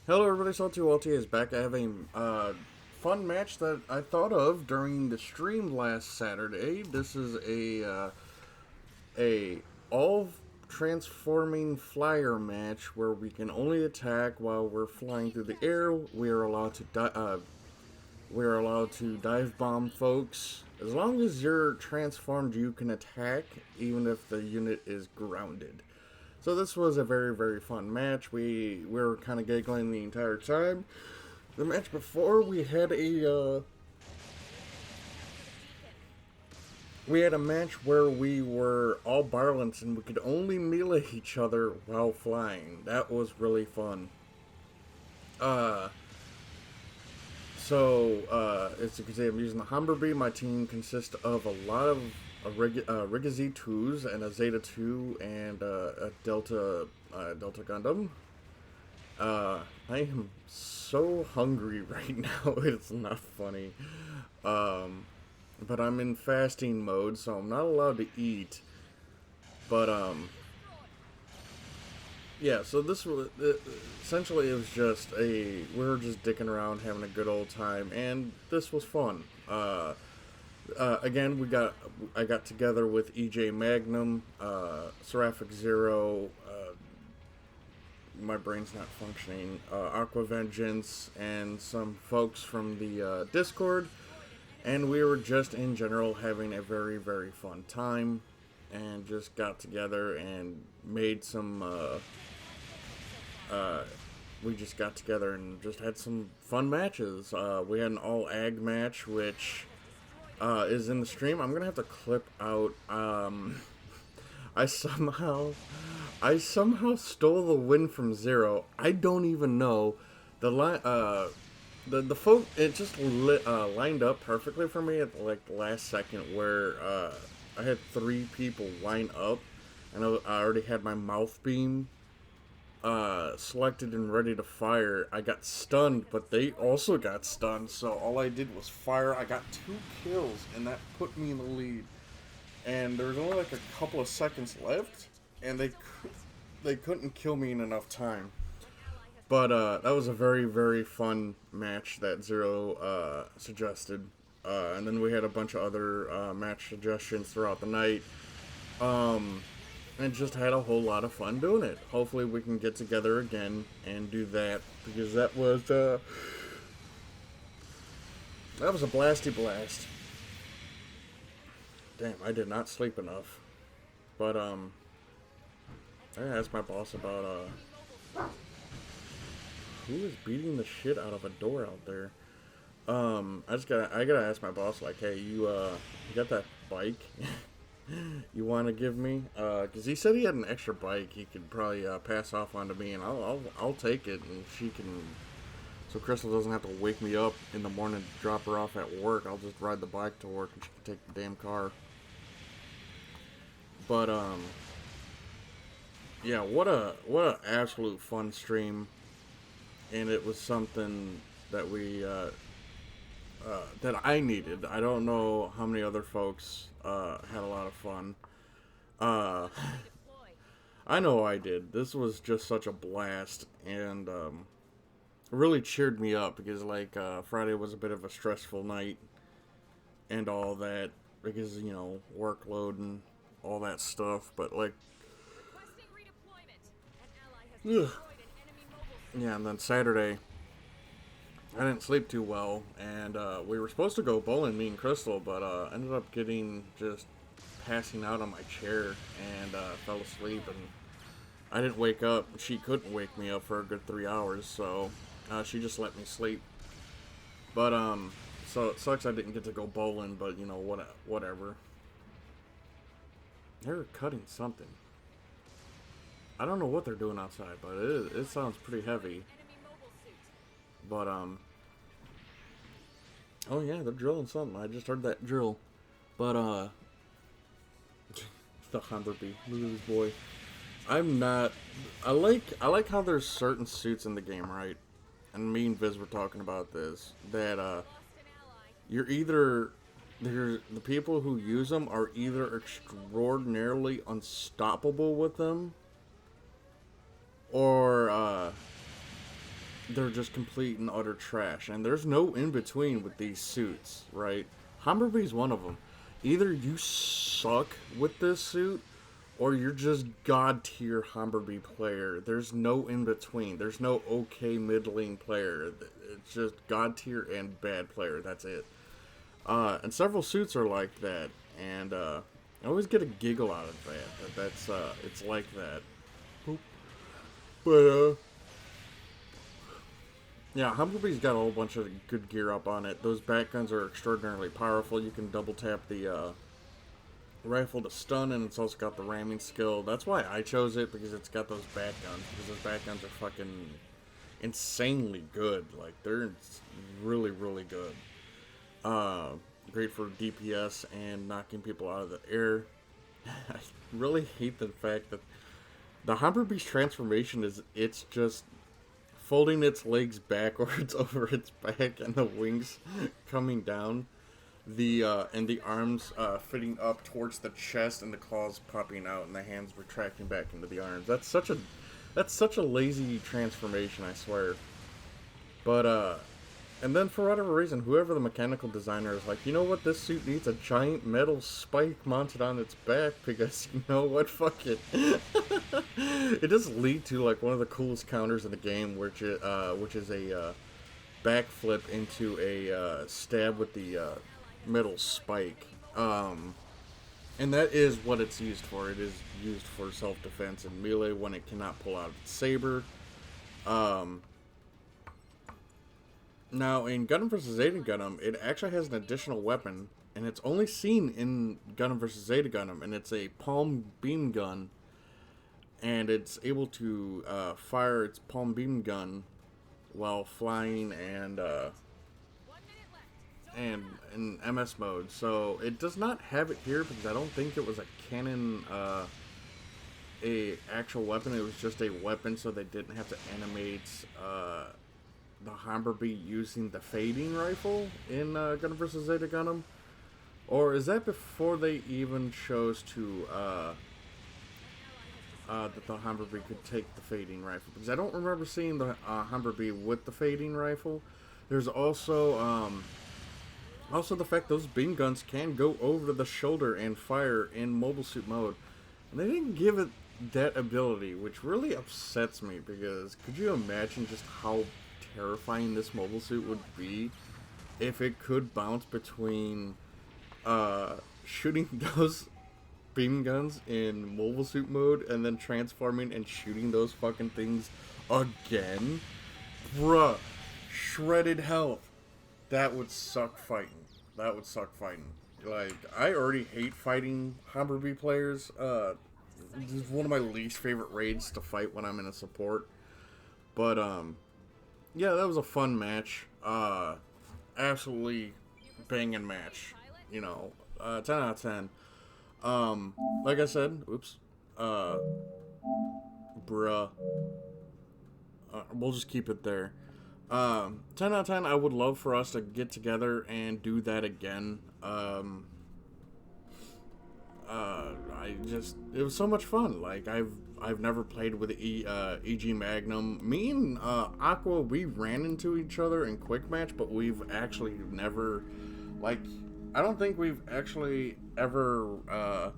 Hello everybody, Salty is back. I have a fun match that I thought of during the stream last Saturday. This is a all transforming flyer match where we can only attack while we're flying through the air. We are allowed to dive bomb folks. As long as you're transformed, you can attack even if the unit is grounded. So this was a very fun match. We were kind of giggling the entire time. The match before we had a match where we were all violence and we could only melee each other while flying. That was really fun. Uh, as you can see, I'm using the Humberby. My team consists of a lot of Riga Z2s and a Zeta 2 and a Delta Gundam. I am so hungry right now. It's not funny. Um, but I'm in fasting mode, so I'm not allowed to eat. But yeah. So this was essentially it was just we were just dicking around, having a good old time, and this was fun. Again, I got together with EJ Magnum, Seraphic Zero. My brain's not functioning. Aqua Vengeance and some folks from the Discord, and we were just in general having a very fun time, and just got together and made some. We just got together and just had some fun matches. We had an all ag match, which is in the stream. I'm gonna have to clip out. I somehow, I somehow stole the win from Zero. I don't even know the line. The folk it just lined up perfectly for me at like the last second where I had three people line up, and I already had my mouth beam selected and ready to fire. I got stunned, but they also got stunned. So all I did was fire. I got 2 kills, and that put me in the lead. And there was only like a couple of seconds left, and they couldn't kill me in enough time. But that was a very fun match that Zero suggested. And then we had a bunch of other match suggestions throughout the night. And just had a whole lot of fun doing it. Hopefully we can get together again and do that, because that was a blasty blast. Damn, I did not sleep enough. But I asked my boss about who is beating the shit out of a door out there. I gotta ask my boss, like, hey, you got that bike? You want to give me? Cause he said he had an extra bike he could probably pass off onto me, and I'll take it, and she can. So Crystal doesn't have to wake me up in the morning to drop her off at work. I'll just ride the bike to work, and she can take the damn car. But yeah, what a absolute fun stream, and it was something that that I needed. I don't know how many other folks had a lot of fun. Uh, I know I did. This was just such a blast, and really cheered me up because like Friday was a bit of a stressful night and all that because workload and all that stuff. But like, ugh. Yeah, and then Saturday I didn't sleep too well, and we were supposed to go bowling, me and Crystal, but ended up getting just passing out on my chair and fell asleep, and I didn't wake up. She couldn't wake me up for a good 3 hours, so she just let me sleep. But so it sucks I didn't get to go bowling, but whatever. They're cutting something. I don't know what they're doing outside, but it sounds pretty heavy. But oh yeah, they're drilling something. I just heard that drill. But the Humberby. Look at this boy. I'm not. I like how there's certain suits in the game, right? And me and Viz were talking about this. That you're either the people who use them are either extraordinarily unstoppable with them, or they're just complete and utter trash. And there's no in between with these suits, right? Humberbee's one of them. Either you suck with this suit, or you're just god tier Humberbee player. There's no in between. There's no okay middling player. It's just god tier and bad player. That's it. And several suits are like that, and I always get a giggle out of that. That's it's like that. But yeah, Humblebee's got a whole bunch of good gear up on it. Those back guns are extraordinarily powerful. You can double tap the rifle to stun, and it's also got the ramming skill. That's why I chose it, because it's got those back guns. Because those back guns are fucking insanely good. Like, they're really, really good. Great for DPS and knocking people out of the air. I really hate the fact that the Humberbee's transformation is, it's just folding its legs backwards over its back and the wings coming down, and the arms fitting up towards the chest and the claws popping out and the hands retracting back into the arms. That's such a lazy transformation, I swear. But and then for whatever reason, whoever the mechanical designer is like, you know what, this suit needs a giant metal spike mounted on its back, because you know what, fuck it. It does lead to like one of the coolest counters in the game, which is a backflip into a stab with the metal spike. And that is what it's used for. It is used for self-defense and melee when it cannot pull out its saber. Now, in Gundam vs. Zeta Gundam, it actually has an additional weapon, and it's only seen in Gundam vs. Zeta Gundam, and it's a palm beam gun, and it's able to fire its palm beam gun while flying and in MS mode. So it does not have it here because I don't think it was a canon a actual weapon. It was just a weapon, so they didn't have to animate the Humberbee using the fading rifle in Gundam vs. Zeta Gundam? Or is that before they even chose to that the Humberbee could take the fading rifle? Because I don't remember seeing the Humberbee with the fading rifle. There's also the fact those beam guns can go over the shoulder and fire in mobile suit mode. And they didn't give it that ability, which really upsets me, because could you imagine just how terrifying this mobile suit would be if it could bounce between shooting those beam guns in mobile suit mode and then transforming and shooting those fucking things again? Bruh, shredded health. That would suck fighting. That would suck fighting. Like, I already hate fighting Humberbee players. This is one of my least favorite raids to fight when I'm in a support. But yeah, that was a fun match. Absolutely banging match. You know, 10 out of 10. Like I said, oops. Bruh. We'll just keep it there. 10 out of 10, I would love for us to get together and do that again. It was so much fun. Like, I've never played with EG Magnum. Me and Aqua, we ran into each other in quick match, but we've actually never, like, I don't think we've actually ever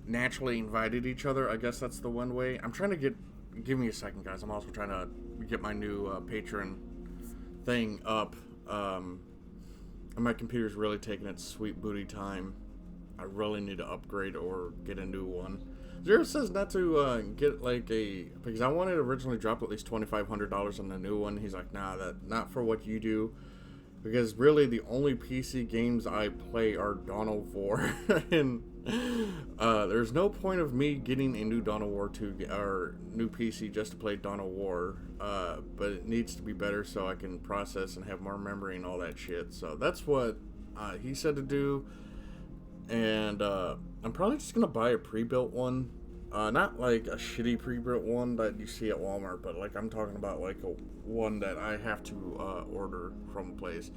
naturally invited each other. I guess that's the one way. I'm trying to give me a second, guys. I'm also trying to get my new Patreon thing up. And my computer's really taking its sweet booty time. I really need to upgrade or get a new one. Zero says not to get like because I wanted to originally drop at least $2,500 on the new one. He's like, nah, that not for what you do. Because really the only PC games I play are Dawn of War. And there's no point of me getting a new Dawn of War 2 or new PC just to play Dawn of War. But it needs to be better so I can process and have more memory and all that shit. So that's what he said to do. And I'm probably just gonna buy a pre-built one, not like a shitty pre-built one that you see at Walmart, but like I'm talking about like a one that I have to order from a place.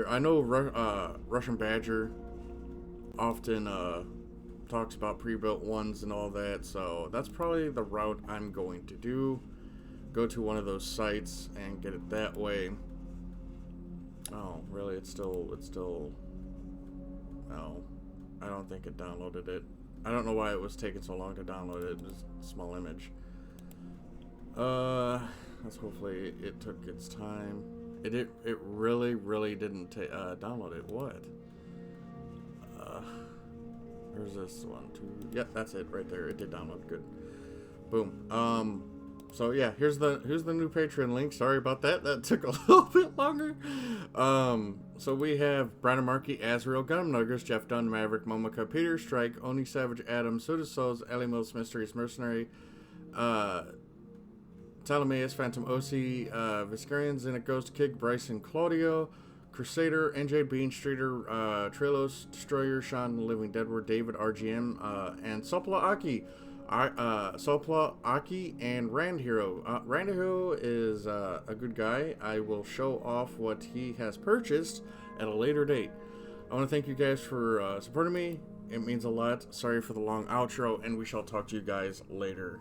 I know Russian Badger often talks about pre-built ones and all that, so that's probably the route I'm going to do. go to one of those sites and get it that way. Oh, really? It's still. No, I don't think it downloaded it. I don't know why it was taking so long to download it. Just a small image. Let's hopefully it took its time. It really didn't download it. What? Where's this one? Yep, that's it right there. It did download. Good. Boom. So yeah, here's the new Patreon link. Sorry about that. That took a little bit longer. So we have Brandon Markey, Azrael, Gundam Nuggers, Jeff Dunn, Maverick, Momaka, Peter Strike, Oni Savage, Adam, Suda Souls, Ellie Mills, Mysteries Mercenary, Talameus, Phantom OC, Viscarian, Zenit Ghost, Kig, Bryson, Claudio, Crusader, NJ Bean Streeter, Trilos, Destroyer, Sean, Living Deadward, David, RGM, and Sopla Aki. Sopla Aki and Rand Hero. Rand Hero is a good guy. I will show off what he has purchased at a later date. I want to thank you guys for supporting me. It means a lot. Sorry for the long outro, and we shall talk to you guys later.